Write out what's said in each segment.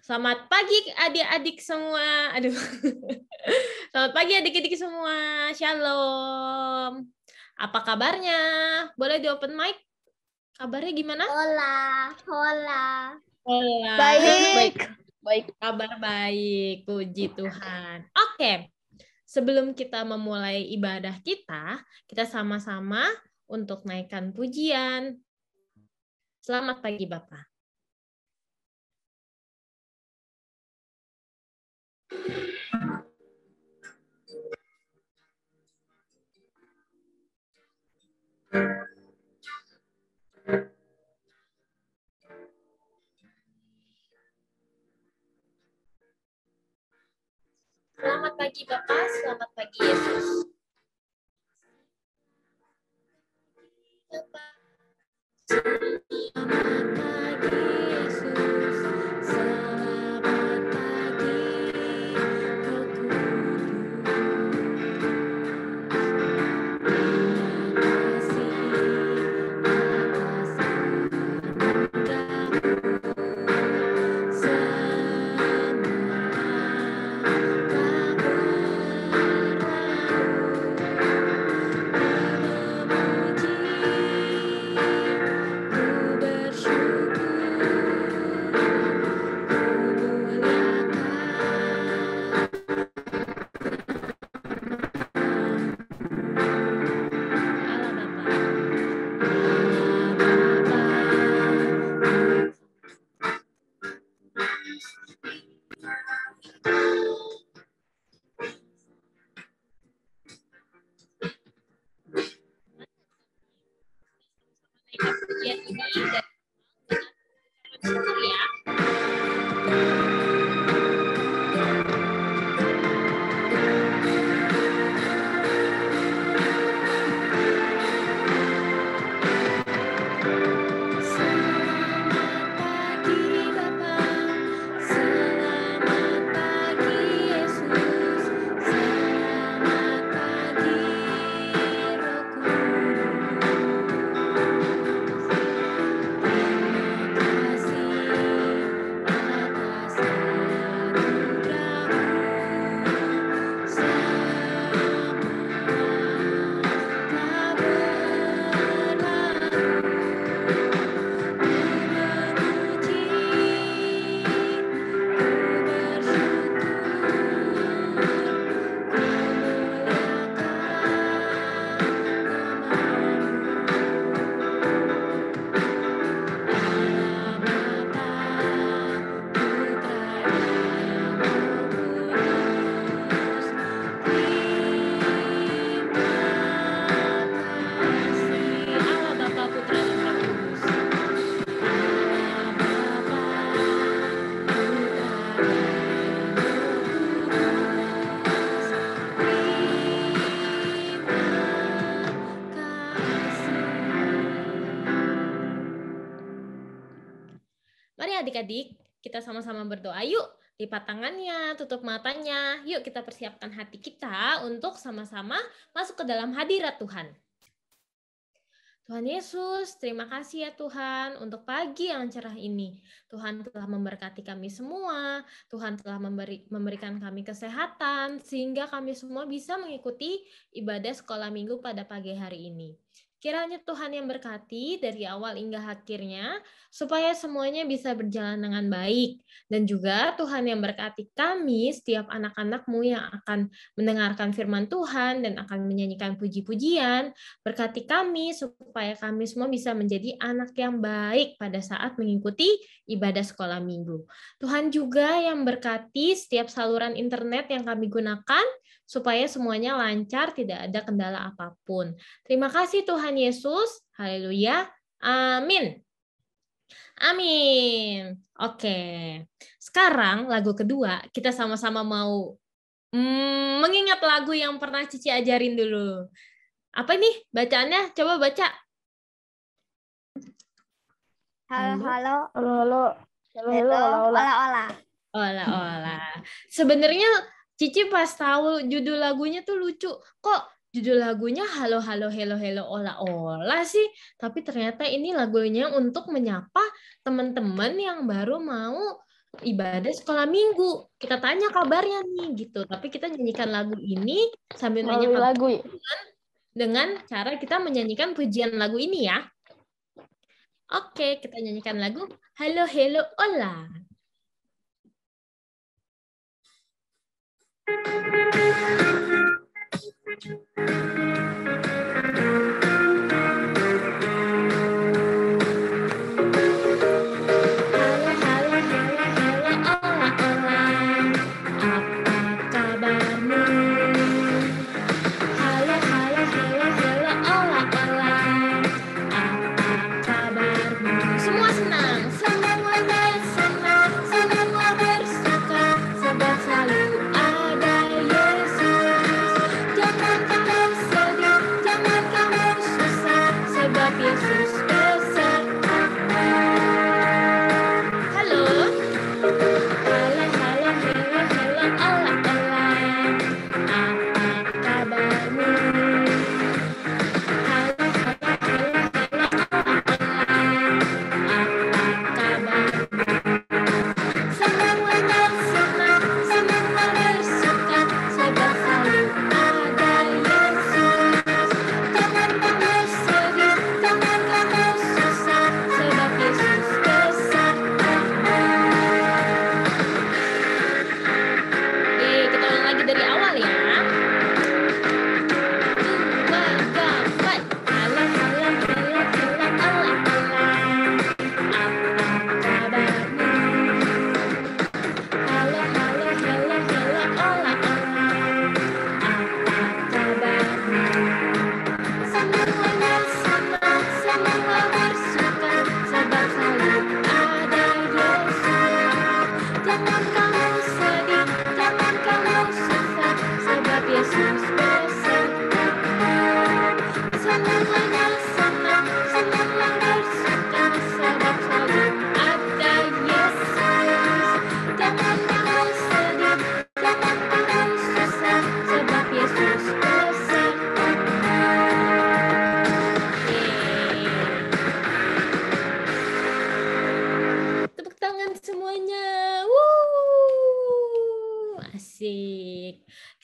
Selamat pagi adik-adik semua. Aduh. Selamat pagi adik-adik semua. Shalom. Apa kabarnya? Boleh di open mic? Kabarnya gimana? Hola. Hola. Baik. Kabar baik. Puji Tuhan. Oke. Sebelum kita memulai ibadah kita sama-sama untuk naikkan pujian. Selamat pagi Bapak. Selamat pagi Bapak, selamat pagi Yesus. Bapak. Selamat pagi Yesus, selamat pagi Roh Kudus. Terima kasih atas anugerah-Mu pujian ini dan syukur ya. Selamat pagi Bapak, selamat pagi Yesus, selamat pagi Roh Kudus. Terima kasih atas anugerah-Mu selama telah Mari adik-adik, kita sama-sama berdoa yuk. Lipat tangannya, tutup matanya. Yuk kita persiapkan hati kita untuk sama-sama masuk ke dalam hadirat Tuhan. Tuhan Yesus, terima kasih ya Tuhan untuk pagi yang cerah ini. Tuhan telah memberkati kami semua, Tuhan telah memberikan kami kesehatan, sehingga kami semua bisa mengikuti ibadah sekolah minggu pada pagi hari ini. Kiranya Tuhan yang berkati dari awal hingga akhirnya, supaya semuanya bisa berjalan dengan baik. Dan juga Tuhan yang berkati kami, setiap anak-anak-Mu yang akan mendengarkan firman Tuhan dan akan menyanyikan puji-pujian. Berkati kami supaya kami semua bisa menjadi anak yang baik pada saat mengikuti ibadah sekolah minggu. Tuhan juga yang berkati setiap saluran internet yang kami gunakan, supaya semuanya lancar, tidak ada kendala apapun. Terima kasih Tuhan Yesus. Haleluya. Amin. Amin. Oke. Sekarang lagu kedua, kita sama-sama mau mengingat lagu yang pernah Cici ajarin dulu. Apa nih bacaannya? Coba baca. Halo. Olah. Sebenarnya Cici pas tahu judul lagunya tuh lucu. Kok judul lagunya halo halo hello hello olah sih? Tapi ternyata ini lagunya untuk menyapa teman-teman yang baru mau ibadah sekolah minggu. Kita tanya kabarnya nih gitu. Tapi kita nyanyikan lagu ini sambil nanya kabar lagu ya? dengan cara kita menyanyikan pujian lagu ini ya. Oke, kita nyanyikan lagu Halo Hello Hola.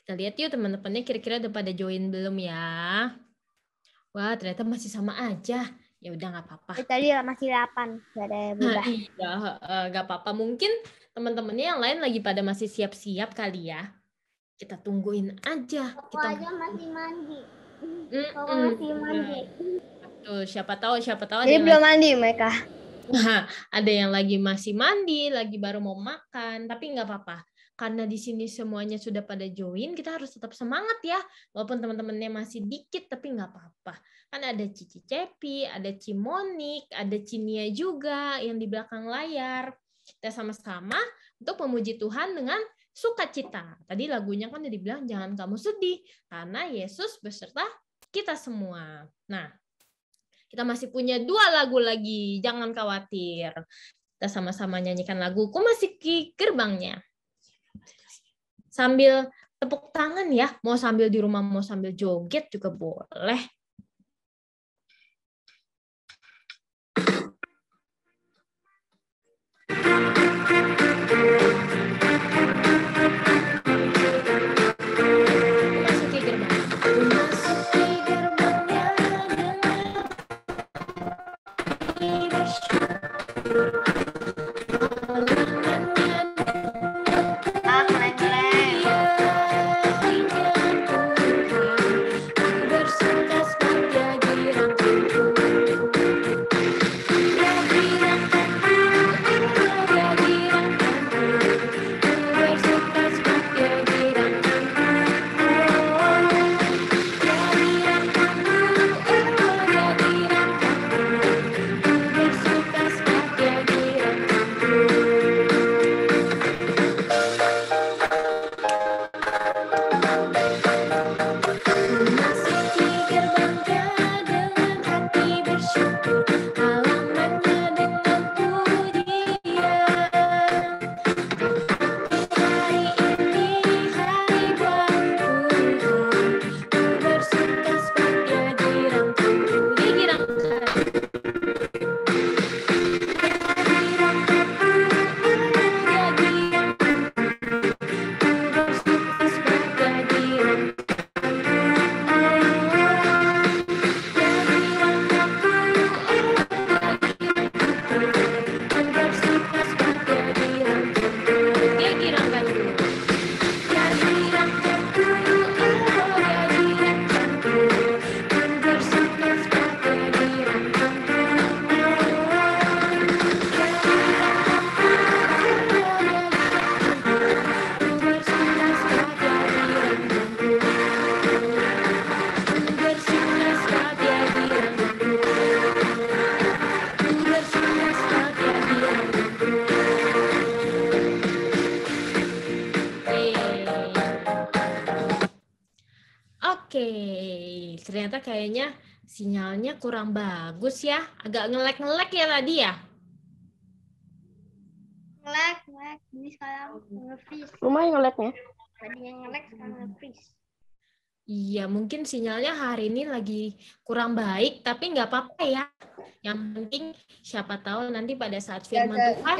Kita lihat yuk teman-temannya kira-kira udah pada join belum ya? Wah, ternyata masih sama aja. Ya udah nggak apa-apa. Tadi masih 8, nggak ada yang berubah. Iya, nggak apa-apa. Mungkin teman-temannya yang lain lagi pada masih siap-siap kali ya. Kita tungguin aja. Aku aja masih mandi. Aku masih mandi. Betul, siapa tahu Jadi belum mandi mereka. Nah, ada yang lagi masih mandi, lagi baru mau makan, tapi nggak apa-apa. Karena di sini semuanya sudah pada join, kita harus tetap semangat ya. Walaupun teman-temannya masih dikit, tapi nggak apa-apa. Kan ada Cici Cepi, ada Cimonik, ada Cinia juga yang di belakang layar. Kita sama-sama untuk memuji Tuhan dengan sukacita. Tadi lagunya kan udah dibilang jangan kamu sedih, karena Yesus beserta kita semua. Nah, kita masih punya 2 lagu lagi, jangan khawatir. Kita sama-sama nyanyikan lagu, Ku Masih di Gerbangnya. Sambil tepuk tangan ya, mau sambil di rumah, mau sambil joget juga boleh. Oke, ternyata kayaknya sinyalnya kurang bagus ya. Agak ngelek-ngelek ya tadi ya. Ngelek. Ini sekarang nge-freeze. Lumayan ngeleknya. Tadinya ngelek, sekarang nge-freeze. Iya, mungkin sinyalnya hari ini lagi kurang baik, tapi nggak apa-apa ya. Yang penting siapa tahu nanti pada saat firman Tuhan,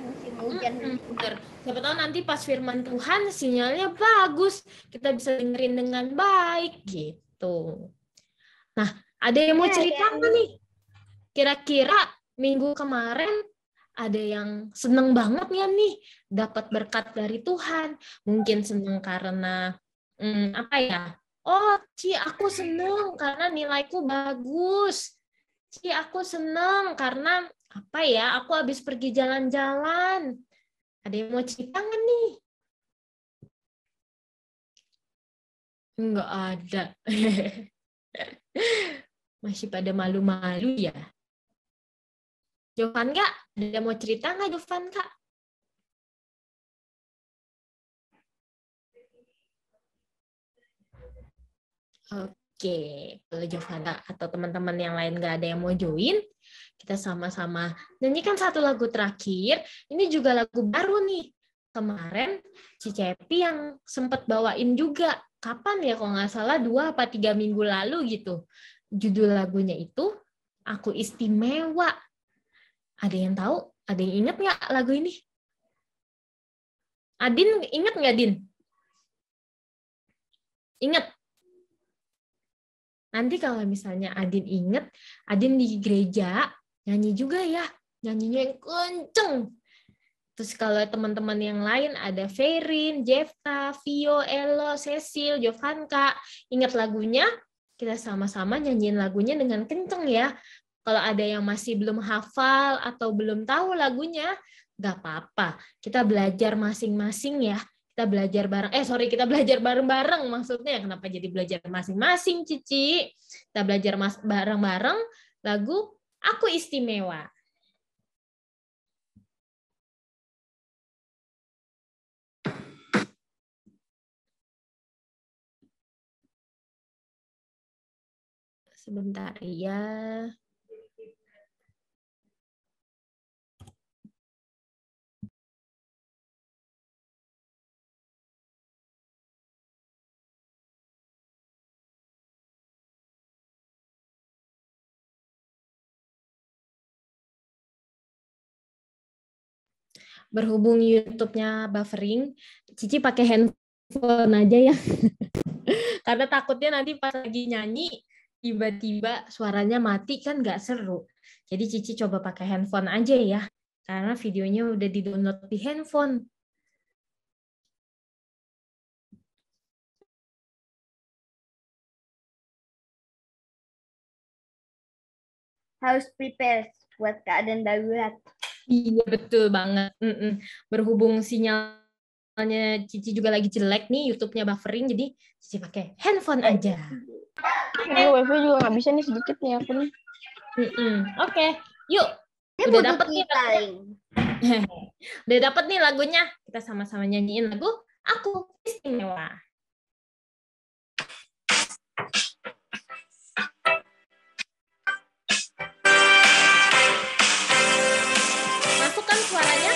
Musim hujan. bener. Siapa tahu nanti pas firman Tuhan sinyalnya bagus, kita bisa dengerin dengan baik gitu. Nah, ada yang mau cerita nggak nih? Kira-kira minggu kemarin ada yang seneng banget ya nih dapat berkat dari Tuhan. Mungkin seneng karena apa ya? Oh, Ci, aku seneng karena nilaiku bagus. Ci, aku seneng karena apa ya? Aku habis pergi jalan-jalan. Ada yang mau cerita nggak nih? Nggak ada. Masih pada malu-malu ya. Jovan Kak, ada mau cerita nggak Jovan Kak? Oke, kalau Jovana atau teman-teman yang lain nggak ada yang mau join, kita sama-sama nyanyikan satu lagu terakhir. Ini juga lagu baru nih. Kemarin Ci Cepi yang sempat bawain juga. Kapan ya kalau nggak salah 2 apa 3 minggu lalu gitu. Judul lagunya itu Aku Istimewa. Ada yang tahu? Ada yang ingat nggak lagu ini? Adin ingat nggak, Din? Ingat? Nanti kalau misalnya Adin inget, Adin di gereja nyanyi juga ya, nyanyinya yang kenceng. Terus kalau teman-teman yang lain ada Ferin, Jefta, Vio, Elo, Cecil, Jovanka, ingat lagunya, kita sama-sama nyanyiin lagunya dengan kenceng ya. Kalau ada yang masih belum hafal atau belum tahu lagunya, nggak apa-apa. Kita belajar masing-masing ya. Kita belajar bareng, kita belajar bareng-bareng maksudnya. Kenapa jadi belajar masing-masing, Cici? Kita belajar bareng-bareng lagu Aku Istimewa. Sebentar ya. Berhubung YouTube-nya buffering, Cici pakai handphone aja ya. Karena takutnya nanti pas lagi nyanyi, tiba-tiba suaranya mati kan nggak seru. Jadi Cici coba pakai handphone aja ya. Karena videonya udah di-download di handphone. Harus prepare buat keadaan darurat. Iya, betul banget. Berhubung sinyalnya Cici juga lagi jelek nih, YouTube-nya buffering, jadi Cici pakai handphone aja. Ini wifi juga nggak bisa nih, sedikit nih aku nih. Oke, yuk. Udah dapet nih lagunya. Udah dapet nih lagunya. Kita sama-sama nyanyiin lagu Aku Istimewa. Masukkan suaranya.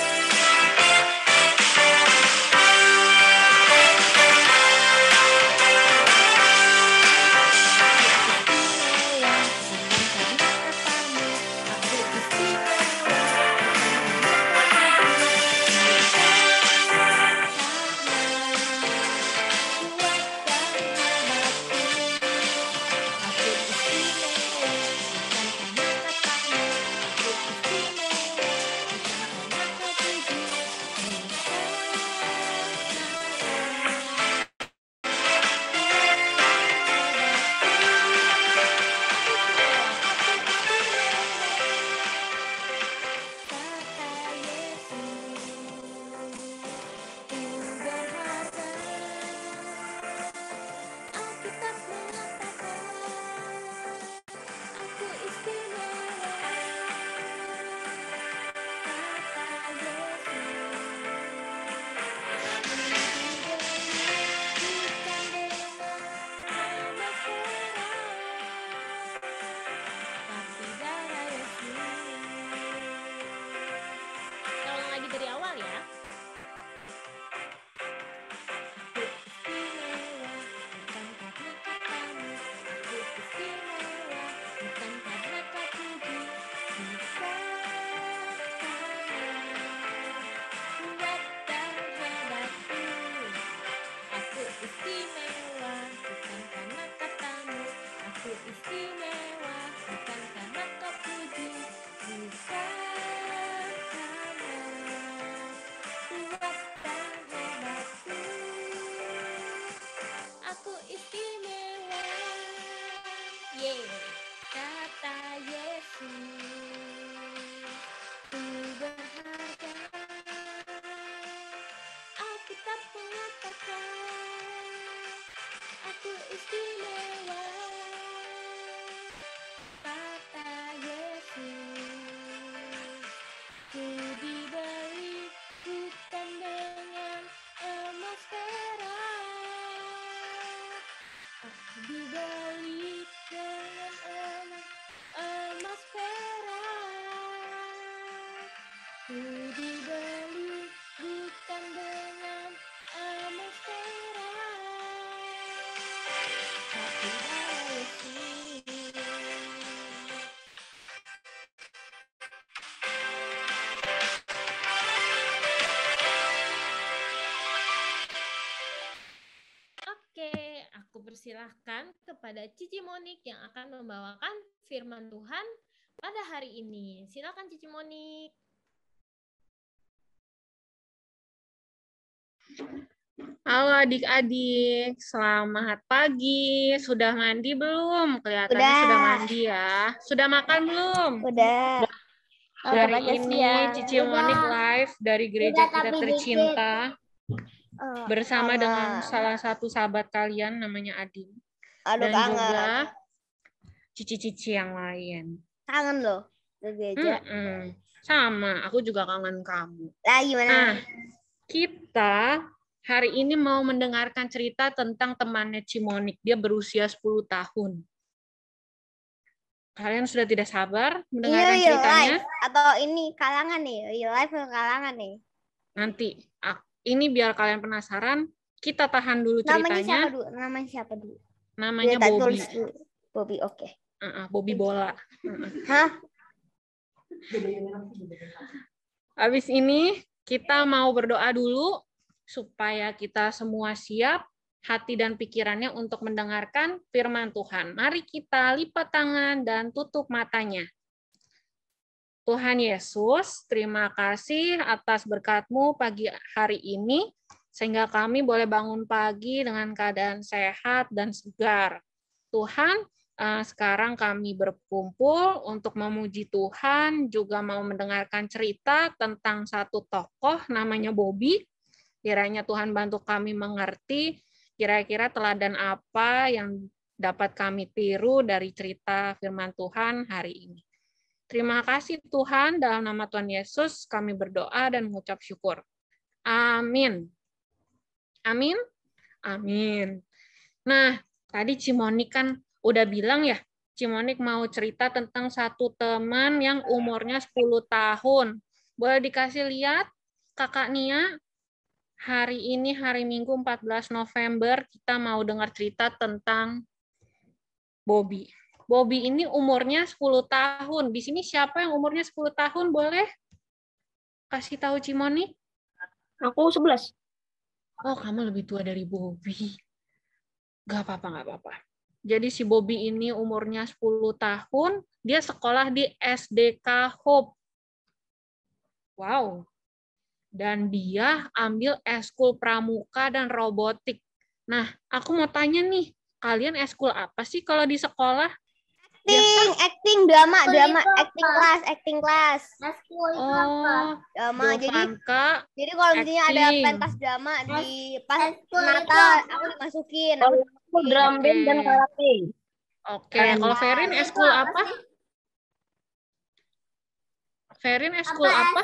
Ku dibeli bukan dengan emas perak, tapi darah Yesus. Oke, aku persilahkan kepada Cici Monik yang akan membawakan firman Tuhan pada hari ini. Silakan Cici Monik. Halo adik-adik, selamat pagi. Sudah mandi belum? Kelihatannya Udah. sudah mandi ya. Sudah makan belum? Udah. Hari ini Cici Monik live dari gereja kita tercinta bersama dengan salah satu sahabat kalian namanya Adin. Aduh, Dan kangen. juga cici-cici yang lain. Kangen loh. Ke gereja. Sama, aku juga kangen kamu. Lah gimana? Nah, kita hari ini mau mendengarkan cerita tentang temannya Cimonik. Dia berusia 10 tahun. Kalian sudah tidak sabar mendengarkan Ini ceritanya? live atau ini kalangan nih? Live atau kalangan nih? Nanti. Ini biar kalian penasaran, kita tahan dulu ceritanya. Namanya siapa dulu? Namanya Kita Bobby. tulis dulu. Bobby, oke. Bobby bola. Hah? Habis ini kita mau berdoa dulu supaya kita semua siap hati dan pikirannya untuk mendengarkan firman Tuhan. Mari kita lipat tangan dan tutup matanya. Tuhan Yesus, terima kasih atas berkat-Mu pagi hari ini, sehingga kami boleh bangun pagi dengan keadaan sehat dan segar. Tuhan, sekarang kami berkumpul untuk memuji Tuhan, juga mau mendengarkan cerita tentang satu tokoh namanya Bobby. Kiranya Tuhan bantu kami mengerti kira-kira teladan apa yang dapat kami tiru dari cerita firman Tuhan hari ini. Terima kasih Tuhan, dalam nama Tuhan Yesus kami berdoa dan mengucap syukur. Amin. Amin. Amin. Nah, tadi Cimonik kan udah bilang ya, Cimonik mau cerita tentang satu teman yang umurnya 10 tahun. Boleh dikasih lihat, Kakak Nia? Hari ini hari Minggu 14 November, kita mau dengar cerita tentang Bobby. Bobby ini umurnya 10 tahun. Di sini siapa yang umurnya 10 tahun? Boleh kasih tahu Cimonik? Aku 11. Oh, kamu lebih tua dari Bobby. Gak apa-apa, gak apa-apa. Jadi si Bobby ini umurnya 10 tahun. Dia sekolah di SDK Hope. Wow. Dan dia ambil eskul pramuka dan robotik. Nah, aku mau tanya nih, kalian eskul apa sih kalau di sekolah? Acting, drama, acting class. Oh, Drama. Jadi kalau misalnya ada acting. pentas drama di pas Natal, aku dimasukin. Aku drum band dan karate. Oke, kalau Ferin eskul apa? Ferin eskul apa?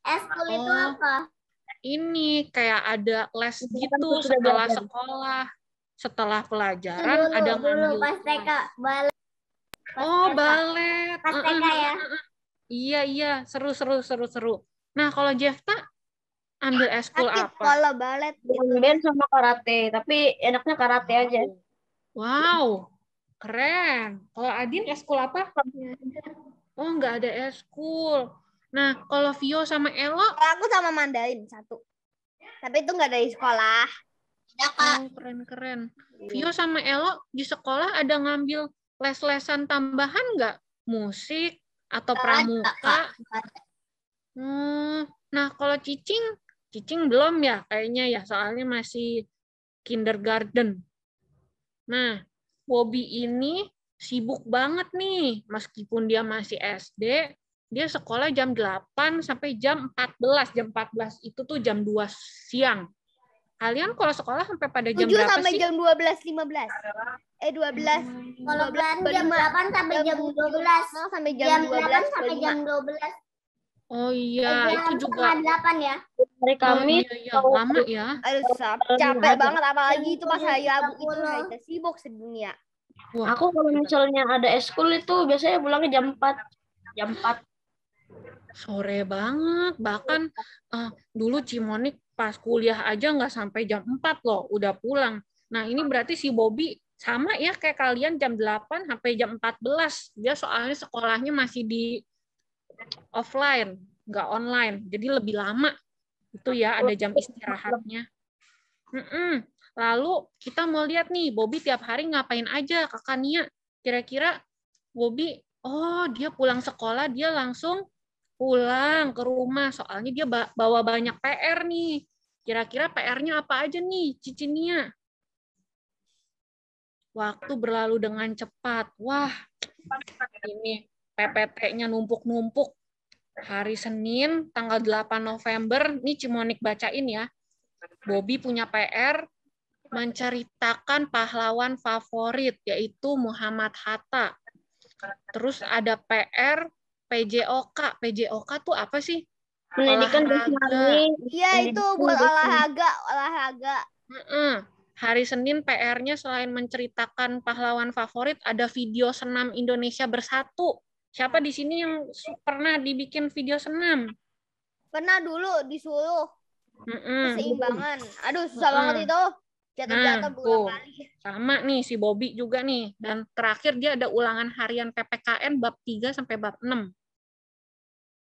Eskul itu Oh. apa? Ini kayak ada les Itu kan gitu sudah setelah belajar. sekolah. Setelah pelajaran ada ngambil pas TK, balet. Oh, balet. Pas TK ya. Iya, seru. Nah, kalau Jefta ambil eskul Sakit apa? kalau balet. Drum band sama karate, tapi enaknya karate aja. Wow, keren. Kalau Adin eskul apa? Oh, nggak ada eskul. Nah, kalau Vio sama Elo? Kalau aku sama Mandarin satu. Tapi itu nggak dari sekolah. Oh, keren. Vio sama Elo di sekolah ada ngambil les-lesan tambahan nggak? Musik atau pramuka? Nah, kalau Cicing belum ya kayaknya ya, soalnya masih kindergarten. Nah, Bobby ini sibuk banget nih, meskipun dia masih SD, dia sekolah jam 8 sampai jam 14. Jam 14 itu tuh jam 2 siang. Kalian kalau sekolah sampai pada jam 7 berapa sampai sih? jam 12.15. 12. Kalau kalian jam 8 sampai jam 12. Sampai jam Jam 12 8 sampai jam 12. Oh iya, itu juga. 8 ya. Hari Kamis. Iya, lama ya. Aduh, capek banget apalagi itu pas hari Rabu itu hari tersibuk sedunia. Wah, Aku kalau misalnya ada eskul itu biasanya pulangnya jam 4. Jam 4. Sore banget. Bahkan dulu Cimonik pas kuliah aja nggak sampai jam 4 loh, udah pulang. Nah, ini berarti si Bobby sama ya kayak kalian jam 8 sampai jam 14. Dia soalnya sekolahnya masih di offline, nggak online. Jadi lebih lama. Itu ya, ada jam istirahatnya. Lalu kita mau lihat nih, Bobby tiap hari ngapain aja, Kakak Nia. Kira-kira Bobby, dia pulang sekolah, dia langsung pulang ke rumah. Soalnya dia bawa banyak PR nih. Kira-kira PR-nya apa aja nih, Cici Nia? Waktu berlalu dengan cepat. Wah, ini PPT-nya numpuk-numpuk. Hari Senin, tanggal 8 November, ini Cimonik bacain ya. Bobby punya PR menceritakan pahlawan favorit, yaitu Muhammad Hatta. Terus ada PR PJOK. PJOK tuh apa sih? Pendidikan Islami. Iya, itu buat olahraga. Hari Senin PR-nya selain menceritakan pahlawan favorit, ada video senam Indonesia bersatu. Siapa di sini yang pernah dibikin video senam? Pernah dulu disuruh keseimbangan. Aduh, susah banget itu. Jatuh-jatuh berulang kali. Sama nih si Bobby juga nih. Dan terakhir dia ada ulangan harian PPKN bab 3 sampai bab 6.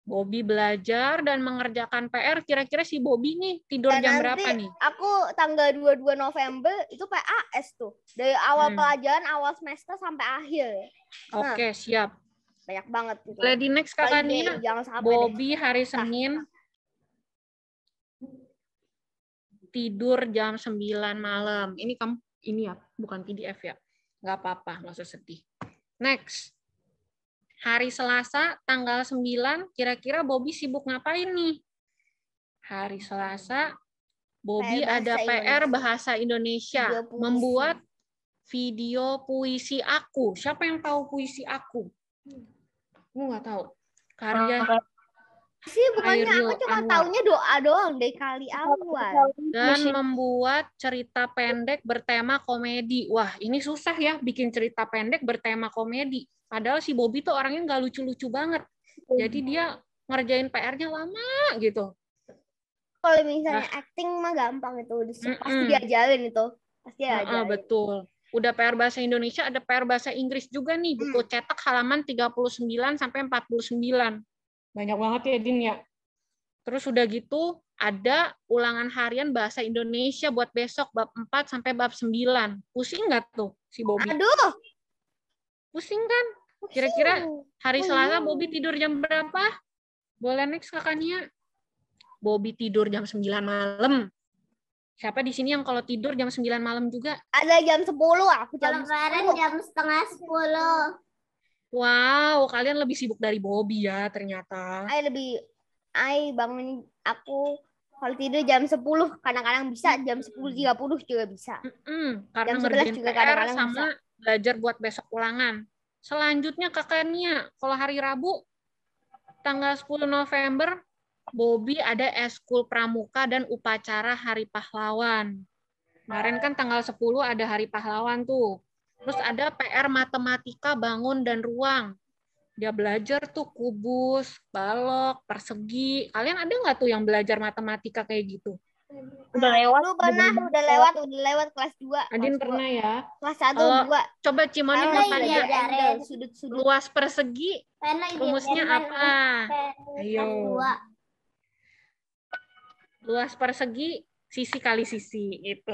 Bobby belajar dan mengerjakan PR. Kira-kira si Bobby nih tidur Dan jam nanti berapa nih? Aku tanggal 22 November itu PAS tuh. Dari awal pelajaran, awal semester sampai akhir. Oke, siap. Banyak banget gitu. Lady next Kakak Nia. Bobby hari Senin tidur jam 9 malam. Ini ya, bukan PDF ya. Nggak apa-apa, nggak usah sedih. Next. Hari Selasa, tanggal 9, kira-kira Bobby sibuk ngapain nih? Hari Selasa, Bobby ada PR Bahasa Indonesia. Membuat video puisi aku. Siapa yang tahu puisi aku? Gue nggak tahu. Karya sih, bukannya aku cuma taunya doa doang dari kali awal. Dan membuat cerita pendek bertema komedi. Wah, ini susah ya bikin cerita pendek bertema komedi. Padahal si Bobby tuh orangnya nggak lucu-lucu banget. Jadi dia ngerjain PR-nya lama gitu. Kalau misalnya acting mah gampang itu. Pasti diajarin itu. Pasti diajarin. Betul. Udah PR Bahasa Indonesia, ada PR Bahasa Inggris juga nih. Buku cetak halaman 39 sampai 49. Banyak banget ya, Din ya. Terus udah gitu, ada ulangan harian Bahasa Indonesia buat besok, bab 4 sampai bab 9. Pusing nggak tuh si Bobby? Aduh! Pusing kan? Kira-kira hari Selasa Bobby tidur jam berapa? Boleh next Kakak Nia? Bobby tidur jam 9 malam. Siapa di sini yang kalau tidur jam 9 malam juga? Ada jam 10, aku jam Kalau jam setengah 10. Wow, kalian lebih sibuk dari Bobby ya ternyata. Bangun aku kalau tidur jam 10, kadang-kadang bisa jam 10.30 juga bisa. Karena jam 11 ngerjain juga PR kadang-kadang sama bisa. Belajar buat besok ulangan. Selanjutnya Kakak Nia, kalau hari Rabu tanggal 10 November, Bobby ada eskul pramuka dan upacara Hari Pahlawan. Kemarin kan tanggal 10 ada Hari Pahlawan tuh. Terus ada PR matematika bangun dan ruang. Dia belajar tuh kubus, balok, persegi. Kalian ada nggak tuh yang belajar matematika kayak gitu? Udah lewat. Udah lewat kelas 2. Adin pernah ya? Kelas 1, 2. Coba Cimonik mau tanya. Sudut-sudut. Luas persegi, rumusnya apa? Ayo. Luas persegi, sisi kali sisi. Itu.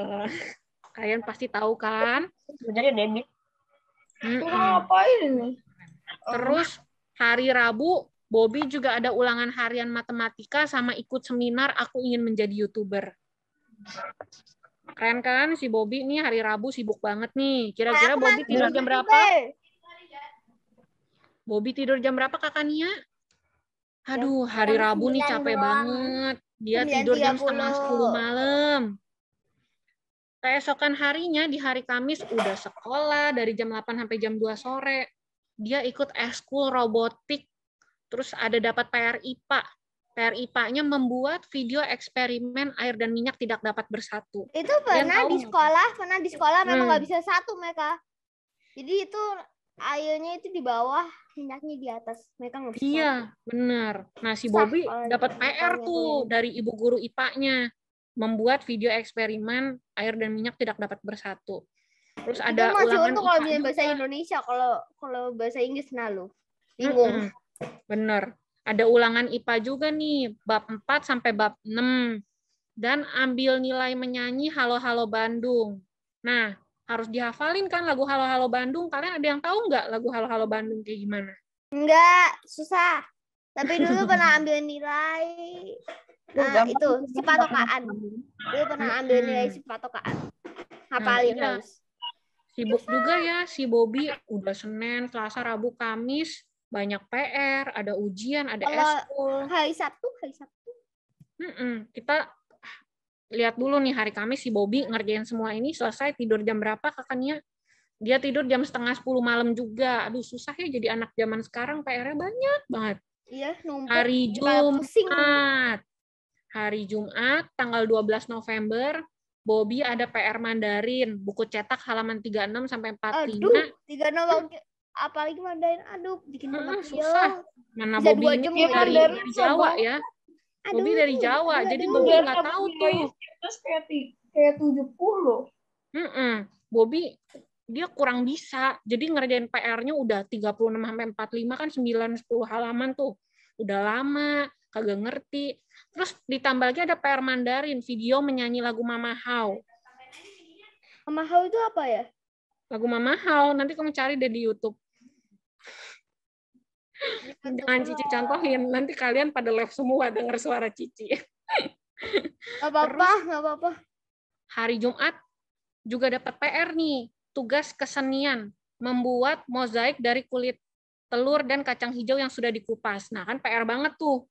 Kalian pasti tahu kan? Sebenarnya Debbie. Ngapain ini? Terus hari Rabu, Bobby juga ada ulangan harian matematika sama ikut seminar Aku Ingin Menjadi YouTuber. Keren kan si Bobby nih hari Rabu sibuk banget nih. Kira-kira Bobby tidur jam berapa? Bobby tidur jam berapa Kakak Nia? Aduh, hari Rabu nih capek banget. Dia tidur jam 9:30 malam. Keesokan harinya di hari Kamis udah sekolah dari jam 8 sampai jam 2 sore. Dia ikut eskul robotik. Terus ada dapat PR IPA. PR IPA-nya membuat video eksperimen air dan minyak tidak dapat bersatu. Itu pernah di sekolah memang nggak bisa satu mereka. Jadi itu airnya itu di bawah, minyaknya di atas. Mereka nggak bisa. Iya, benar. Nah, si Susah Bobby kalau dapat PR makanya tuh dari ibu guru IPA-nya. Membuat video eksperimen air dan minyak tidak dapat bersatu. Terus Itu ada masih ulangan untung kalau IPA bilang bahasa juga. Indonesia, kalau bahasa Inggris lu bingung. Bener. Ada ulangan IPA juga nih, bab 4 sampai bab 6. Dan ambil nilai menyanyi Halo Halo Bandung. Nah, harus dihafalin kan lagu Halo Halo Bandung. Kalian ada yang tahu nggak lagu Halo Halo Bandung kayak gimana? Enggak, susah. Tapi dulu pernah ambil nilai itu sipatokaan. Dulu pernah ambil nilai sipatokaan. Hafalin iya. harus. Sibuk juga ya si Bobby, udah Senin, Selasa, Rabu, Kamis, banyak PR, ada ujian, ada eskul. Hari Sabtu. Kita lihat dulu nih hari Kamis si Bobby ngerjain semua ini selesai, tidur jam berapa kakaknya? Dia tidur jam 9:30 malam juga. Aduh, susah ya jadi anak zaman sekarang, PR-nya banyak banget. Iya, numpuk. Hari Jumat, tanggal 12 November, Bobby ada PR Mandarin, buku cetak halaman 36 sampai 45. Aduh, 36 apalagi Mandarin. Aduh, bikin susah. Mana bisa Bobby ini dari Jawa ya. Bobby dari Jawa, jadi Bobby nggak tahu tuh. Terus kayak 70. Bobby dia kurang bisa. Jadi ngerjain PR-nya udah 36 sampai 45 kan 9-10 halaman tuh. Udah lama, kagak ngerti. Terus ditambah lagi ada PR Mandarin, video menyanyi lagu Mama How. Mama How itu apa ya? Lagu Mama How, nanti kamu cari deh di YouTube. Jangan Cici contohin, nanti kalian pada live semua denger suara Cici. Gak apa-apa. Hari Jumat juga dapat PR nih, tugas kesenian, membuat mozaik dari kulit telur dan kacang hijau yang sudah dikupas. Nah kan PR banget tuh,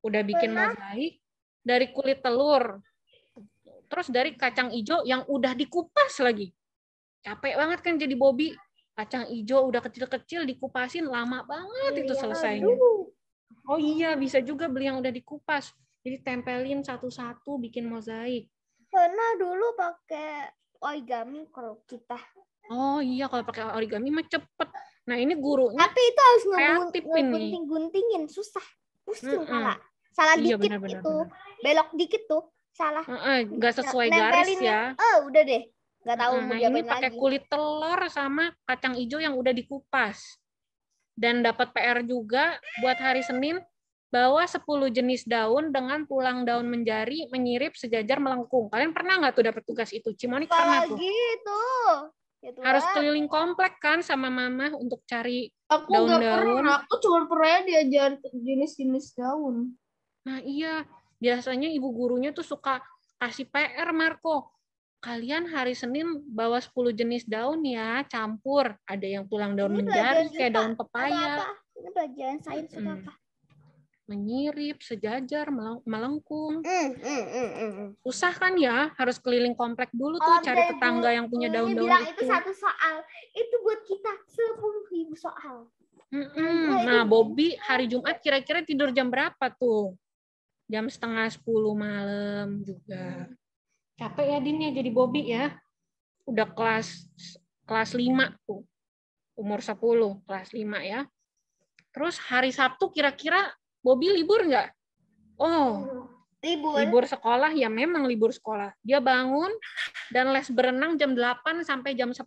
udah bikin mozaik dari kulit telur, terus dari kacang hijau yang udah dikupas lagi. Capek banget kan jadi Bobby. Kacang hijau udah kecil-kecil dikupasin, lama banget itu selesainya. Oh iya, bisa juga beli yang udah dikupas. Jadi tempelin satu-satu, bikin mozaik. Pernah dulu pakai origami kalau kita. Oh iya, kalau pakai origami mah cepet. Nah ini gurunya tapi itu harus ngegunting-guntingin, susah. Pusing kepala. Salah iya, dikit benar. itu. Belok dikit tuh, salah. Nggak sesuai garis ya. Udah deh. Nggak tahu mau ini diapain pakai lagi. kulit telur sama kacang hijau yang udah dikupas. Dan dapat PR juga buat hari Senin, bawa 10 jenis daun dengan tulang daun menjari, menyirip, sejajar, melengkung. Kalian pernah nggak tuh dapat tugas itu? Cimonik pernah tuh. Gitu. Harus keliling komplek kan sama mama untuk cari daun-daun. Aku nggak pernah, aku cuma pernah diajar jenis-jenis daun. Nah iya, biasanya ibu gurunya tuh suka kasih PR, Marco. Kalian hari Senin bawa 10 jenis daun ya, campur. Ada yang tulang daun menjari, kayak daun pepaya. Ini pelajaran sains apa? Menyirip, sejajar, melengkung. Susah kan ya, harus keliling komplek dulu tuh, cari tetangga yang punya daun-daun itu. Itu satu soal, itu buat kita 10.000 soal. Nah, Bobby hari Jumat kira-kira tidur jam berapa tuh? Jam 9:30 malam juga. Capek ya Din ya jadi Bobby ya. Udah kelas 5 tuh. Umur 10, kelas 5 ya. Terus hari Sabtu kira-kira Bobby libur nggak? Oh, libur sekolah ya, memang libur sekolah. Dia bangun dan les berenang jam 8 sampai jam 10.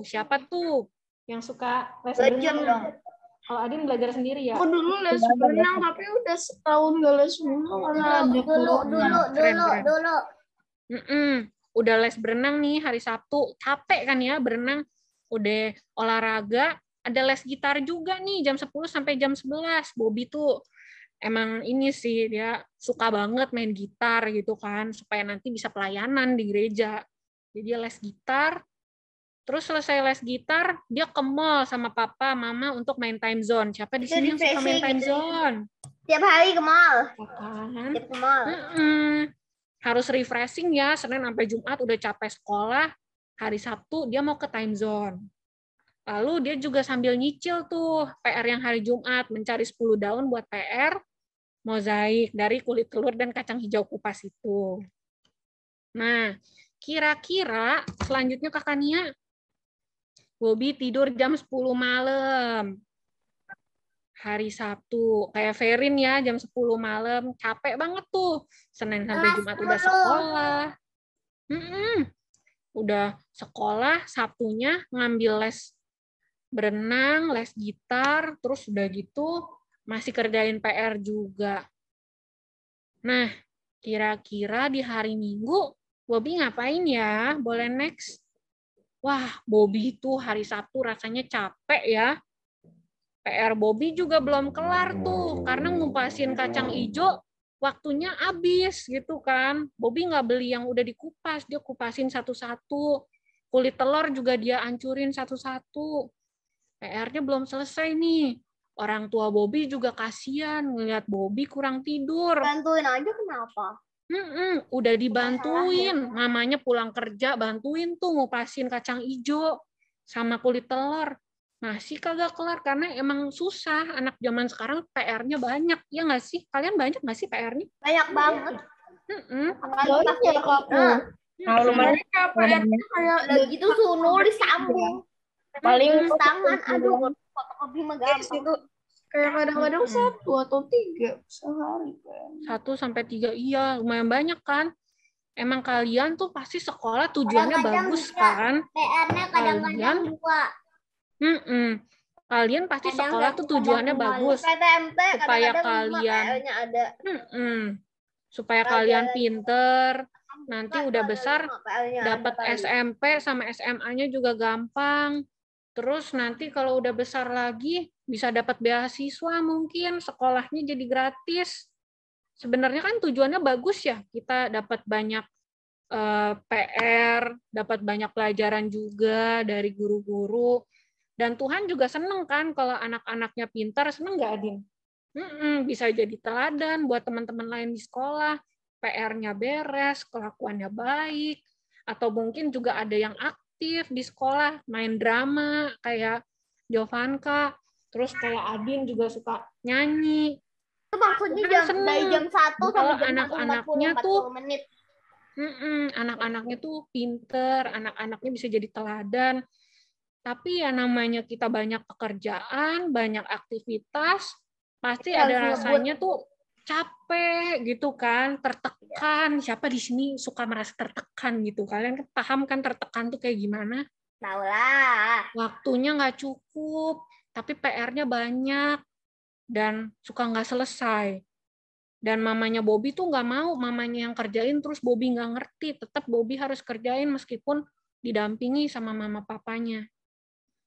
Siapa tuh yang suka les berenang? Kalau Adin belajar sendiri ya? Aku dulu les berenang, tapi udah setahun gak les berenang karena ada Dulu. Udah les berenang nih hari Sabtu, capek kan ya berenang, udah olahraga, ada les gitar juga nih jam 10 sampai jam 11. Bobby tuh emang ini sih, dia suka banget main gitar gitu kan, supaya nanti bisa pelayanan di gereja. Jadi dia les gitar, terus selesai les gitar, dia ke mall sama papa, mama untuk main time zone. Siapa di sini yang suka main time zone? Tiap hari ke mall. Tiap ke mall. Harus refreshing ya, Senin sampai Jumat udah capek sekolah, hari Sabtu dia mau ke time zone. Lalu dia juga sambil nyicil tuh PR yang hari Jumat, mencari 10 daun buat PR, mozaik dari kulit telur dan kacang hijau kupas itu. Nah, kira-kira selanjutnya Kakak Nia, Bobby tidur jam 10 malam. Hari Sabtu. Kayak Ferin ya, jam 10 malam. Capek banget tuh. Senin sampai Jumat udah sekolah. Udah sekolah, Sabtunya ngambil les berenang, les gitar, terus udah gitu masih kerjain PR juga. Nah, kira-kira di hari Minggu, Bobby ngapain ya? Boleh next? Wah, Bobby itu hari Sabtu rasanya capek ya. PR Bobby juga belum kelar tuh, karena ngupasin kacang hijau waktunya habis gitu kan. Bobby nggak beli yang udah dikupas, dia kupasin satu-satu. Kulit telur juga dia hancurin satu-satu. PR-nya belum selesai nih. Orang tua Bobby juga kasihan ngeliat Bobby kurang tidur. Bantuin aja kenapa? Udah dibantuin. Mamanya pulang kerja bantuin tuh ngupasin kacang hijau sama kulit telur. Masih kagak kelar karena emang susah. Anak zaman sekarang PR-nya banyak. Ya nggak sih? Kalian banyak nggak sih PR-nya? Banyak banget. Banyak aku. Kalau mereka PR-nya kayak udah gitu suruh nulis sambung. Paling Tangan, aduh, fotokopi mah gampang. Kayak kadang-kadang 1 atau 3 sehari kan. 1-3, iya lumayan banyak kan. Emang kalian tuh pasti sekolah tujuannya bagus kan? PR-nya kadang-kadang 2. Kalian pasti sekolah tuh tujuannya bagus. PTMT supaya kalian ada. Supaya kalian pinter, nanti udah besar dapat SMP sama SMA-nya juga gampang. Terus nanti kalau udah besar lagi bisa dapat beasiswa mungkin, sekolahnya jadi gratis. Sebenarnya kan tujuannya bagus ya, kita dapat banyak PR, dapat banyak pelajaran juga dari guru-guru. Dan Tuhan juga seneng kan kalau anak-anaknya pintar, seneng nggak Adin? Bisa jadi teladan buat teman-teman lain di sekolah, PR-nya beres, kelakuannya baik, atau mungkin juga ada yang aktif di sekolah, main drama kayak Jovanka, terus kayak Adin juga suka nyanyi. Itu maksudnya dari jam 1 sampai jam anak-anaknya 40 tuh menit. Anak-anaknya tuh pinter, anak-anaknya bisa jadi teladan. Tapi ya namanya kita banyak pekerjaan, banyak aktivitas, pasti ada rasanya tuh capek gitu kan, tertekan. Siapa di sini suka merasa tertekan gitu? Kalian kan paham kan tertekan tuh kayak gimana? Tahu lah. Waktunya nggak cukup, tapi PR-nya banyak dan suka nggak selesai. Dan mamanya Bobby tuh nggak mau mamanya yang kerjain, terus Bobby nggak ngerti. Tetap Bobby harus kerjain meskipun didampingi sama mama papanya.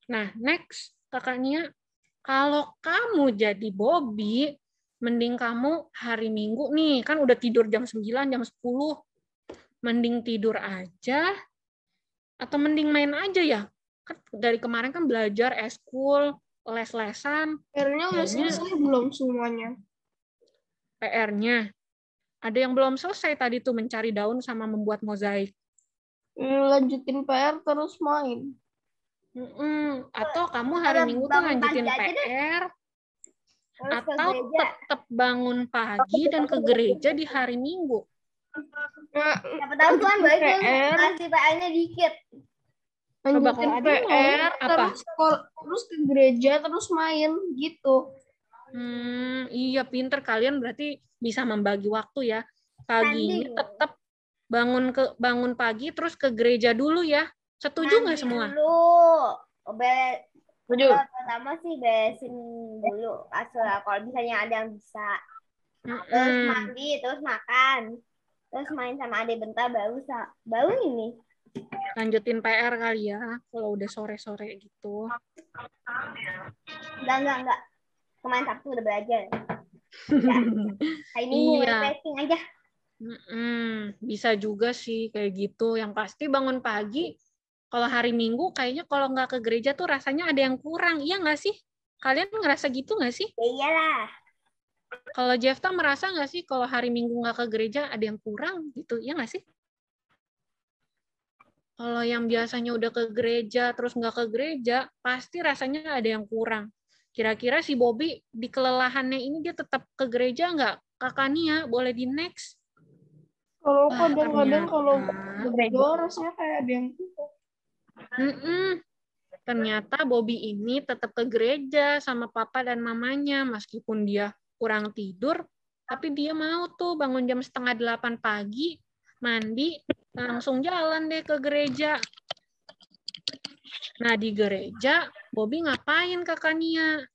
Nah, next, kakaknya, kalau kamu jadi Bobby, mending kamu hari Minggu nih, kan udah tidur jam 9, jam 10, mending tidur aja, atau mending main aja ya? Kan dari kemarin kan belajar, eskul, les-lesan. PR-nya udah selesai belum semuanya? PR-nya. Ada yang belum selesai tadi tuh mencari daun sama membuat mozaik. Lanjutin PR terus main. Atau kamu hari Minggu tuh lanjutin PR, atau tetap bangun pagi dan ke gereja di hari Minggu. Siapa tahu Tuhan baik kasih PR-nya dikit. Lanjutin PR, terus ke gereja, terus main gitu. Iya, pinter kalian berarti bisa membagi waktu ya. Pagi ini tetap bangun pagi terus ke gereja dulu ya. Setuju nggak semua? Setuju. Pertama sih beresin dulu kasur. Kalau misalnya ada yang bisa. Terus mandi, terus makan. Terus main sama adik bentar baru ini. Lanjutin PR kali ya kalau udah sore-sore gitu. Enggak. Kemarin Sabtu udah belajar. Ya. Hari Minggu refreshing aja. Bisa juga sih kayak gitu. Yang pasti bangun pagi. Kalau hari Minggu kayaknya kalau nggak ke gereja tuh rasanya ada yang kurang. Iya nggak sih? Kalian ngerasa gitu nggak sih? Ya iyalah. Kalau Jefta merasa nggak sih kalau hari Minggu nggak ke gereja ada yang kurang gitu? Iya nggak sih? Kalau yang biasanya udah ke gereja terus nggak ke gereja, pasti rasanya ada yang kurang. Kira-kira si Bobby di kelelahannya ini dia tetap ke gereja nggak? Kakak Nia, boleh di next? Kalau kadang-kadang kalau ke gereja rasanya kayak ada yang kurang. Ternyata Bobby ini tetap ke gereja sama papa dan mamanya. Meskipun dia kurang tidur, tapi dia mau tuh bangun jam 7:30 pagi, mandi, langsung jalan deh ke gereja. Nah, di gereja, Bobby ngapain Kakak Nia?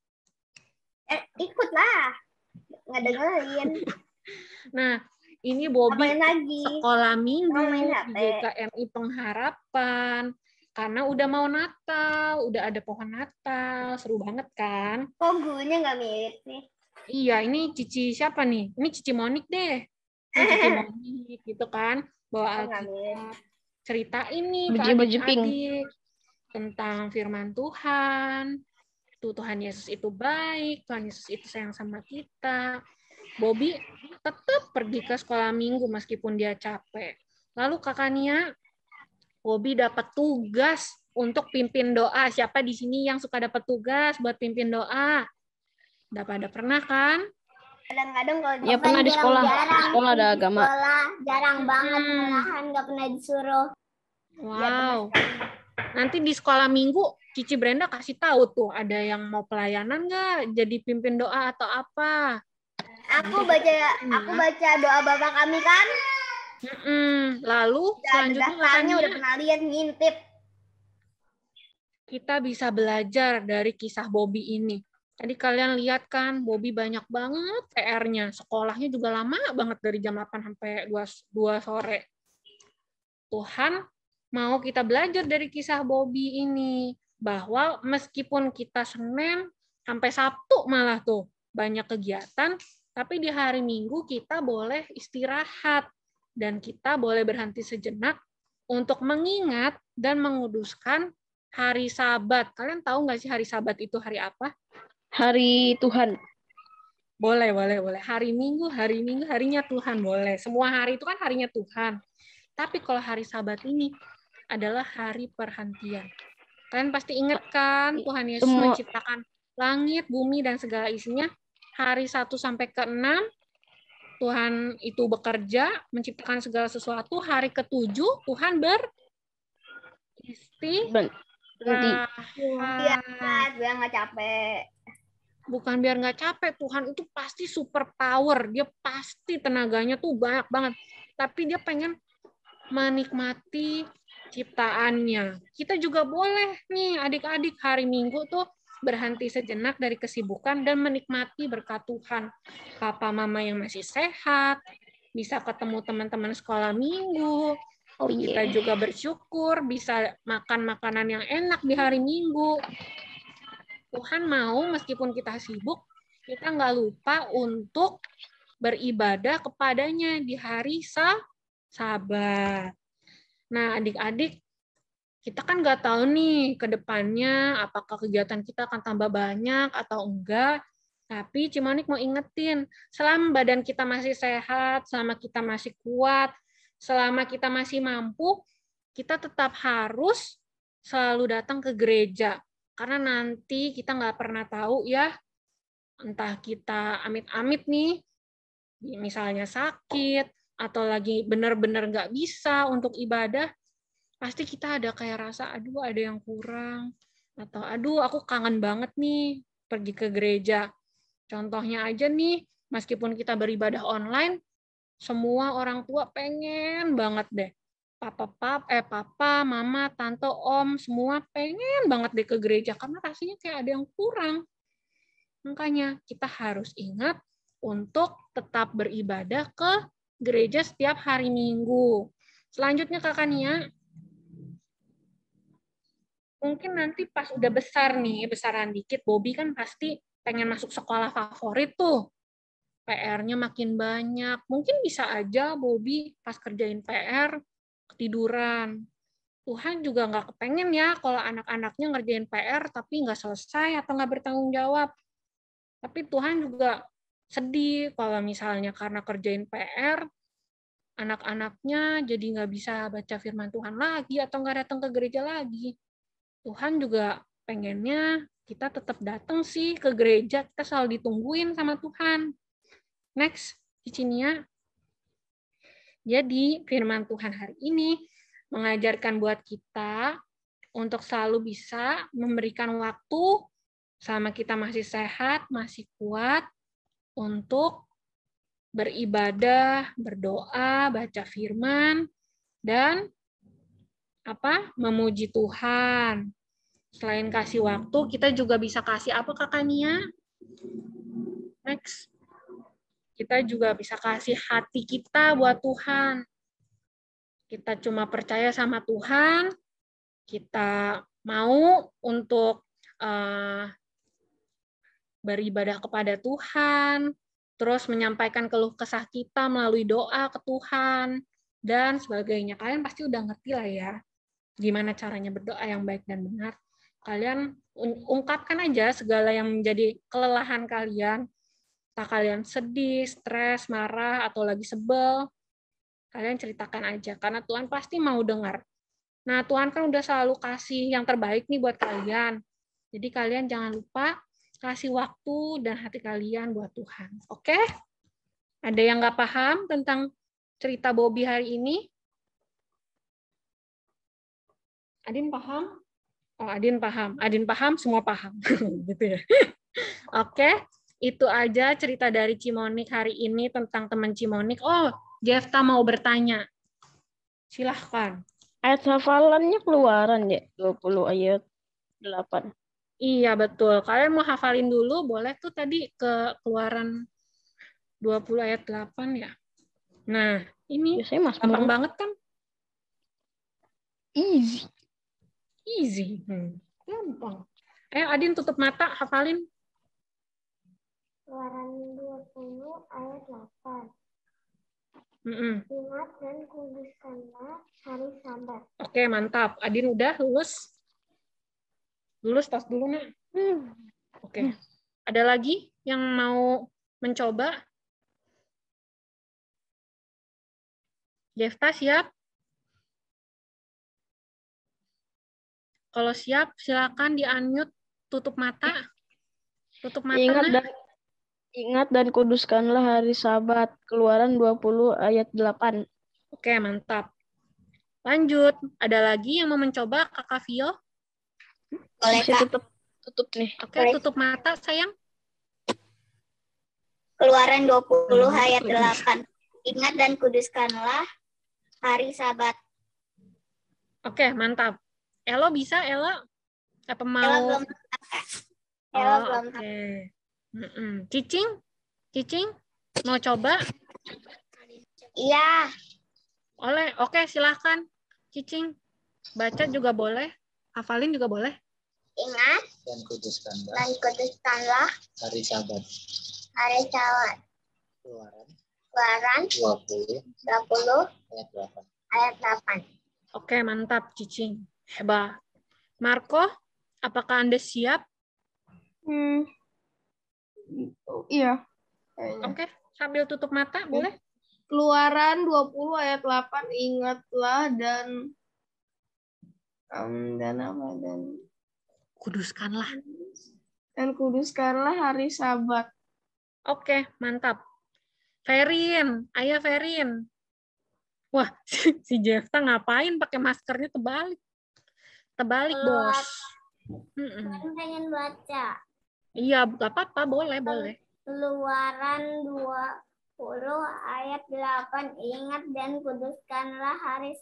Ikutlah. Nggak dengerin. Nah, ini Bobby Ngapain lagi? sekolah minggu main di HP. GKMI Pengharapan. Karena udah mau Natal, udah ada pohon Natal, seru banget kan? Kok gurunya nggak mirip sih? Iya, ini Cici siapa nih? Ini Cici Monik deh. Ini Cici Monik gitu kan, bawa Kok nggak mirip? Alkitab. Cerita ini ke Baju pink. adik-adik tentang firman Tuhan. Tuhan Yesus itu baik, Tuhan Yesus itu sayang sama kita. Bobby tetap pergi ke sekolah minggu meskipun dia capek. Lalu Kakak Nia, Bobby dapat tugas untuk pimpin doa. Siapa di sini yang suka dapat tugas buat pimpin doa? Udah pada pernah kan? Kadang-kadang kalau Ya pernah di sekolah. Di sekolah ada agama. Sekolah jarang banget, malahan nggak pernah disuruh. Wow. Nanti di sekolah minggu, Cici Brenda kasih tahu tuh, ada yang mau pelayanan nggak? Jadi pimpin doa atau apa? Aku baca doa Bapa Kami kan. Lalu selanjutnya Daftarnya udah pernah lihat, ngintip. Kita bisa belajar dari kisah Bobby ini. Tadi kalian lihat kan, Bobby banyak banget PR-nya. Sekolahnya juga lama banget dari jam 8 sampai 2 sore. Tuhan mau kita belajar dari kisah Bobby ini. Bahwa meskipun kita Senin sampai Sabtu malah tuh banyak kegiatan, tapi di hari Minggu kita boleh istirahat. Dan kita boleh berhenti sejenak untuk mengingat dan menguduskan hari Sabat. Kalian tahu nggak sih hari Sabat itu hari apa? Hari Tuhan. Boleh. Hari Minggu, harinya Tuhan, boleh. Semua hari itu kan harinya Tuhan. Tapi kalau hari Sabat ini adalah hari perhentian. Kalian pasti ingat kan, Tuhan Yesus menciptakan langit, bumi, dan segala isinya. Hari 1 sampai ke 6, Tuhan itu bekerja, menciptakan segala sesuatu. Hari ke-7, Tuhan Biar nggak capek. Bukan biar nggak capek, Tuhan itu pasti super power. Dia pasti tenaganya tuh banyak banget. Tapi dia pengen menikmati ciptaannya. Kita juga boleh nih adik-adik hari Minggu tuh berhenti sejenak dari kesibukan dan menikmati berkat Tuhan. Papa mama yang masih sehat, bisa ketemu teman-teman sekolah minggu. Kita juga bersyukur bisa makan makanan yang enak di hari Minggu. Tuhan mau meskipun kita sibuk, kita nggak lupa untuk beribadah kepadanya di hari Sabat. Nah, adik-adik, kita kan nggak tahu nih ke depannya apakah kegiatan kita akan tambah banyak atau enggak. Tapi Cimonik mau ingetin, selama badan kita masih sehat, selama kita masih kuat, selama kita masih mampu, kita tetap harus selalu datang ke gereja. Karena nanti kita nggak pernah tahu ya, entah kita amit-amit nih, misalnya sakit, atau lagi benar-benar nggak bisa untuk ibadah, pasti kita ada kayak rasa, aduh ada yang kurang, atau aduh aku kangen banget nih pergi ke gereja. Contohnya aja nih, meskipun kita beribadah online, semua orang tua pengen banget deh. Papa, mama, tante, om, semua pengen banget deh ke gereja, karena rasanya kayak ada yang kurang. Makanya kita harus ingat untuk tetap beribadah ke gereja setiap hari Minggu. Selanjutnya Kakak Nia, mungkin nanti pas udah besar nih, besaran dikit, Bobby kan pasti pengen masuk sekolah favorit tuh. PR-nya makin banyak. Mungkin bisa aja Bobby pas kerjain PR, ketiduran. Tuhan juga nggak kepengen ya kalau anak-anaknya ngerjain PR tapi nggak selesai atau nggak bertanggung jawab. Tapi Tuhan juga sedih kalau misalnya karena kerjain PR, anak-anaknya jadi nggak bisa baca firman Tuhan lagi atau nggak datang ke gereja lagi. Tuhan juga pengennya kita tetap datang sih ke gereja, kita selalu ditungguin sama Tuhan. Next, Cici Nia. Jadi firman Tuhan hari ini mengajarkan buat kita untuk selalu bisa memberikan waktu selama kita masih sehat, masih kuat untuk beribadah, berdoa, baca firman, dan memuji Tuhan. Selain kasih waktu, kita juga bisa kasih apa Kakak Nia? Next. Kita juga bisa kasih hati kita buat Tuhan. Kita cuma percaya sama Tuhan, kita mau untuk beribadah kepada Tuhan, terus menyampaikan keluh kesah kita melalui doa ke Tuhan, dan sebagainya. Kalian pasti udah ngerti lah ya, gimana caranya berdoa yang baik dan benar. Kalian ungkapkan aja segala yang menjadi kelelahan kalian. Entah kalian sedih, stres, marah, atau lagi sebel, kalian ceritakan aja, karena Tuhan pasti mau dengar. Nah, Tuhan kan udah selalu kasih yang terbaik nih buat kalian. Jadi kalian jangan lupa kasih waktu dan hati kalian buat Tuhan. Oke? Ada yang nggak paham tentang cerita Bobby hari ini? Adin paham? Oh, Adin paham. Adin paham, semua paham. Gitu ya. Oke, itu aja cerita dari Cimonik hari ini tentang teman Cimonik. Oh, Jefta mau bertanya. Silahkan. Ayat hafalannya Keluaran ya, 20 ayat 8. Iya, betul. Kalian mau hafalin dulu, boleh tuh tadi ke Keluaran 20 ayat 8 ya. Nah, ini gampang banget kan? Easy. Easy. Gampang. Ayo Adin tutup mata, hafalin. Keluaran 20 ayat 8. Ingat dan kuduskanlah hari Sabat. Oke, mantap. Adin udah lulus? Lulus tas dulu, Nak. Oke. Ada lagi yang mau mencoba? Jefta siap? Kalau siap, silakan di-unmute, tutup mata. Tutup mata, Ingat dan kuduskanlah hari Sabat. Keluaran 20 ayat 8. Oke, mantap. Lanjut. Ada lagi yang mau mencoba, Kakak Vio? Boleh, Kak. Tutup nih. Oke, tutup mata, sayang. Keluaran 20 ayat 8. Ingat dan kuduskanlah hari Sabat. Oke, mantap. Elo bisa, Elo? Apa mau? Elo belum. Elo belum. Oke. Cicing? Mau coba? Iya. Oke, silahkan. Cicing. Baca juga boleh. Hafalin juga boleh. Ingat dan kuduskanlah hari Sabat. Keluaran 20 ayat 8. Oke, mantap, Cicing. Hebat. Marco, apakah Anda siap? Iya. Oke, sambil tutup mata, boleh? Keluaran 20 ayat 8, ingatlah dan kuduskanlah. Dan kuduskanlah hari Sabat. Oke, mantap. Ferin, ayo Ferin. Wah, si Jefta ngapain pakai maskernya terbalik? Terbalik, Bos. Pengen baca. Iya, nggak apa-apa, boleh. Keluaran 20 ayat 8. Ingat dan kuduskanlah hari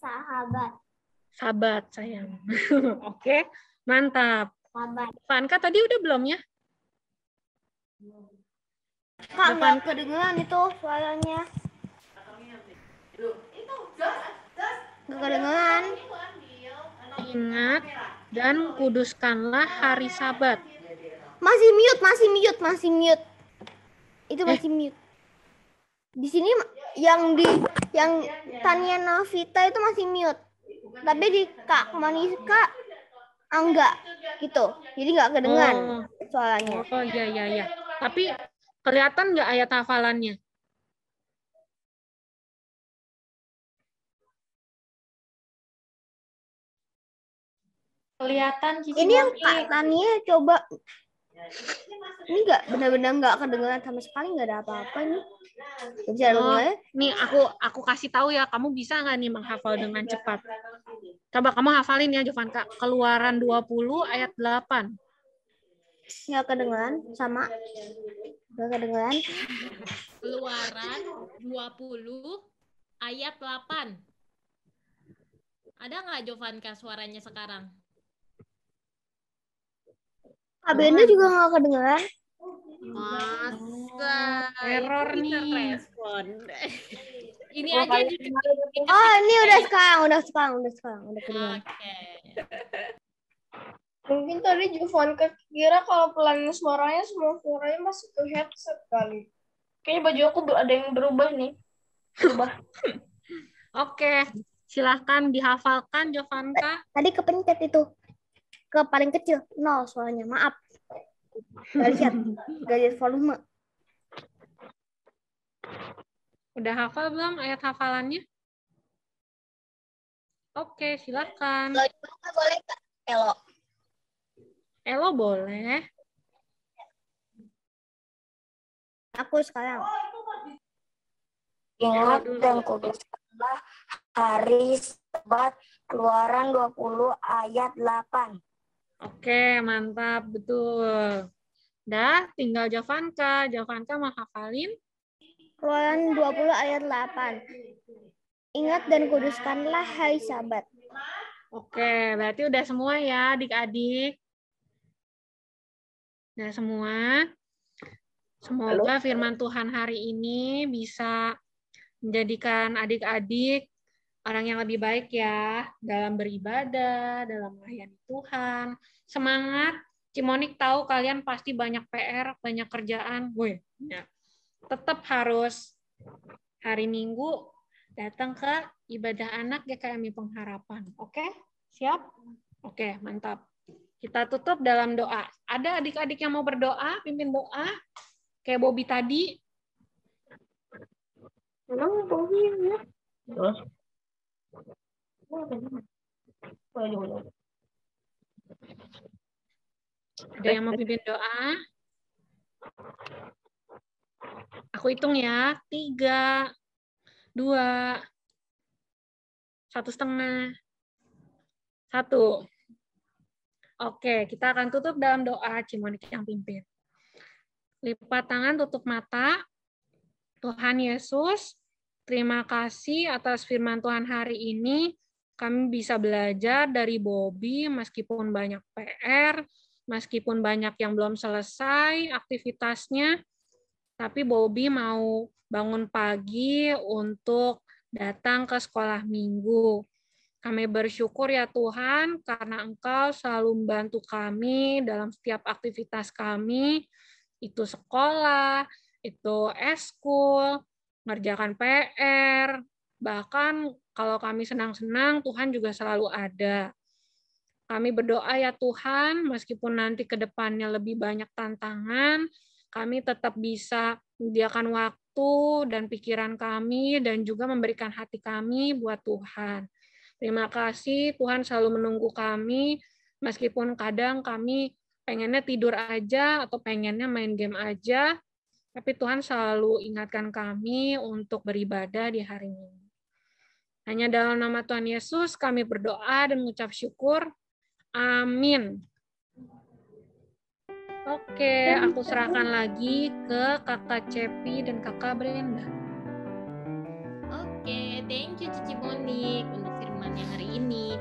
Sabat, sayang. Oke, mantap. Sabat. Vanka tadi udah belum ya? Kak, nggak kedengeran itu suaranya. Nggak kedengeran. Ingat dan kuduskanlah hari Sabat. Masih mute. Itu masih mute. Di sini yang Tania Navita itu masih mute. Tapi di Kak Maniska enggak gitu. Jadi nggak kedengeran suaranya. Oh, iya. Tapi kelihatan nggak ayat hafalannya? Kelihatan. Ini yang Kak Tania coba. Ini nggak benar-benar nggak kedengeran sama sekali, nggak ada apa-apa nih. Nih aku kasih tahu ya, kamu bisa nggak nih menghafal dengan cepat? Coba kamu hafalin ya, Jovanka. Keluaran 20 ayat 8. Nggak kedengeran sama. Nggak kedengeran. Keluaran 20 ayat 8. Ada nggak Jovanka suaranya sekarang? Abenda juga nggak kedengeran. Masa Error itu bisa nih. respon. Ini aja Oh, ini udah sekarang. Udah kedengeran. Oke. Mungkin tadi Jovanka kira kalau pelan suaranya semua suaranya masuk ke headset kali. Kayaknya baju aku ada yang berubah nih. Oke, silahkan dihafalkan Jovanka. Tadi kepencet itu. Ke paling kecil. 0 suaranya. Maaf. Gak lihat volume. Udah hafal belum ayat hafalannya? Oke, silahkan. Boleh Kak? Elo. Elo boleh. Aku sekarang. Ingat dan kuduskanlah hari Sabat. Keluaran 20 ayat 8. Oke, mantap, betul. Dah, tinggal Jovanka. Jovanka mau hafalin? Keluaran 20 ayat 8. Ingat dan kuduskanlah hari Sabat. Oke, berarti udah semua ya adik-adik. Udah semua. Semoga firman Tuhan hari ini bisa menjadikan adik-adik orang yang lebih baik ya dalam beribadah, dalam melayani Tuhan. Semangat. Cimonik tahu kalian pasti banyak PR, banyak kerjaan. Woi, ya. Tetap harus hari Minggu datang ke ibadah anak GKMI Pengharapan. Oke? Siap? Oke, mantap. Kita tutup dalam doa. Ada adik-adik yang mau berdoa, pimpin doa? Kayak Bobby tadi. Ada yang mau pimpin doa? Aku hitung ya. 3, 2, 1,5, 1. Oke, kita akan tutup dalam doa. Cimonik yang pimpin. Lipat tangan, tutup mata. Tuhan Yesus, terima kasih atas firman Tuhan hari ini. Kami bisa belajar dari Bobby meskipun banyak PR, meskipun banyak yang belum selesai aktivitasnya, tapi Bobby mau bangun pagi untuk datang ke sekolah minggu. Kami bersyukur ya Tuhan karena Engkau selalu membantu kami dalam setiap aktivitas kami, itu sekolah, itu eskul, mengerjakan PR, bahkan kalau kami senang-senang, Tuhan juga selalu ada. Kami berdoa ya Tuhan, meskipun nanti ke depannya lebih banyak tantangan, kami tetap bisa menyediakan waktu dan pikiran kami, dan juga memberikan hati kami buat Tuhan. Terima kasih, Tuhan selalu menunggu kami, meskipun kadang kami pengennya tidur aja, atau pengennya main game aja, tapi Tuhan selalu ingatkan kami untuk beribadah di hari Minggu. Hanya dalam nama Tuhan Yesus kami berdoa dan mengucap syukur. Amin. Oke, aku serahkan lagi ke Kakak Cepi dan Kakak Brenda. Oke, thank you Cici Monik untuk firman yang hari ini.